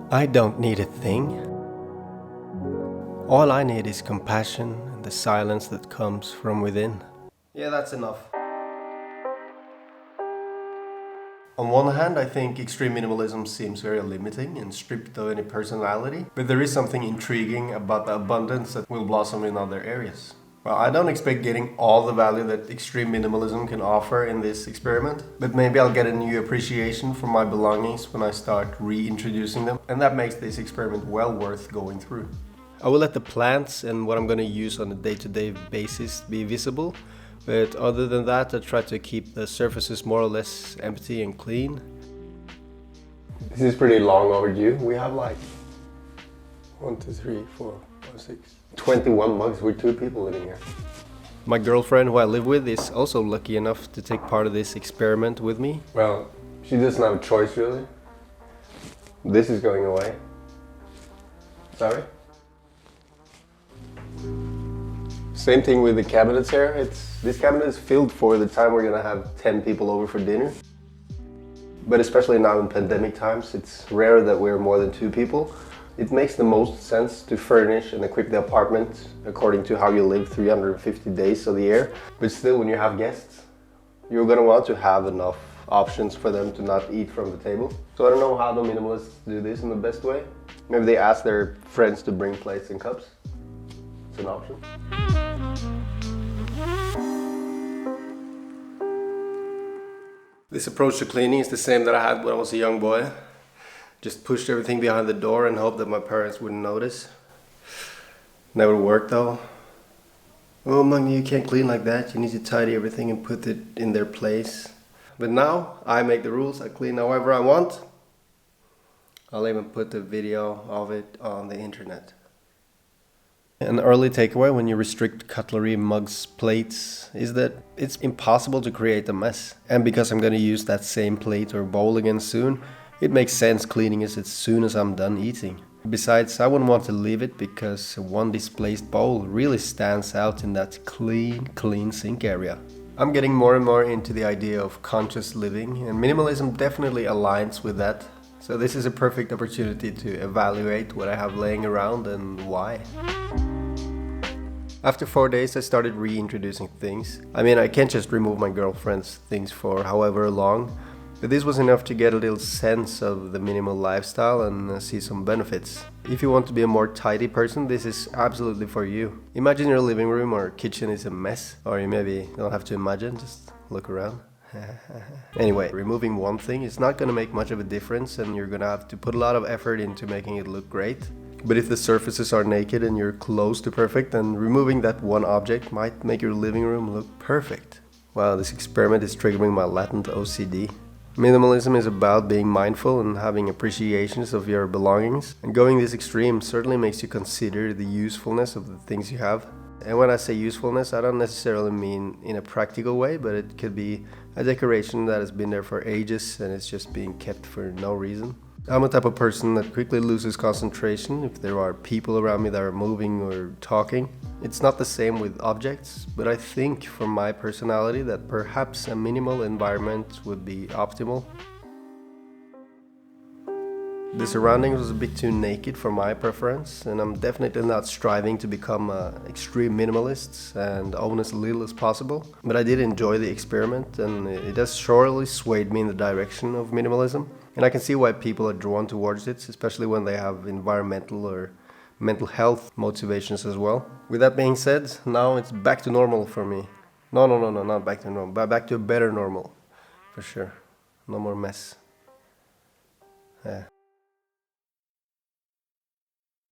I don't need a thing. All I need is compassion and the silence that comes from within. Yeah, that's enough. On one hand, I think extreme minimalism seems very limiting and stripped of any personality, but there is something intriguing about the abundance that will blossom in other areas. Well, I don't expect getting all the value that extreme minimalism can offer in this experiment, but maybe I'll get a new appreciation for my belongings when I start reintroducing them, and that makes this experiment well worth going through. I will let the plants and what I'm going to use on a day-to-day basis be visible, but other than that, I try to keep the surfaces more or less empty and clean. This is pretty long overdue. We have like 1, 2, 3, 4, 5, 6, 21 mugs with 2 people living here. My girlfriend, who I live with, is also lucky enough to take part of this experiment with me. Well, she doesn't have a choice really. This is going away. Sorry? Same thing with the cabinets here. This cabinet is filled for the time we're gonna have 10 people over for dinner. But especially now in pandemic times, it's rare that we're more than 2 people. It makes the most sense to furnish and equip the apartment according to how you live 350 days of the year. But still, when you have guests, you're gonna want to have enough options for them to not eat from the table. So I don't know how the minimalists do this in the best way. Maybe they ask their friends to bring plates and cups. It's an option. This approach to cleaning is the same that I had when I was a young boy. Just pushed everything behind the door and hoped that my parents wouldn't notice. Never worked though. Oh, Magni, you can't clean like that. You need to tidy everything and put it in their place. But now, I make the rules. I clean however I want. I'll even put a video of it on the internet. An early takeaway when you restrict cutlery, mugs, plates is that it's impossible to create a mess. And because I'm going to use that same plate or bowl again soon, it makes sense cleaning it as soon as I'm done eating. Besides, I wouldn't want to leave it because one displaced bowl really stands out in that clean sink area. I'm getting more and more into the idea of conscious living, and minimalism definitely aligns with that. So this is a perfect opportunity to evaluate what I have laying around and why. After 4 days I started reintroducing things. I mean, I can't just remove my girlfriend's things for however long, but this was enough to get a little sense of the minimal lifestyle and see some benefits. If you want to be a more tidy person, this is absolutely for you. Imagine your living room or kitchen is a mess, or you maybe don't have to imagine, just look around. Anyway, removing one thing is not going to make much of a difference, and you're going to have to put a lot of effort into making it look great. But if the surfaces are naked and you're close to perfect, then removing that one object might make your living room look perfect. Wow, this experiment is triggering my latent OCD. Minimalism is about being mindful and having appreciations of your belongings, and going this extreme certainly makes you consider the usefulness of the things you have. And when I say usefulness, I don't necessarily mean in a practical way, but it could be a decoration that has been there for ages and it's just being kept for no reason. I'm a type of person that quickly loses concentration if there are people around me that are moving or talking. It's not the same with objects, but I think from my personality that perhaps a minimal environment would be optimal. The surroundings was a bit too naked for my preference, and I'm definitely not striving to become an extreme minimalist and own as little as possible. But I did enjoy the experiment, and it has surely swayed me in the direction of minimalism. And I can see why people are drawn towards it, especially when they have environmental or mental health motivations as well. With that being said, now it's back to normal for me. No, not back to normal, but back to a better normal, for sure. No more mess. Yeah.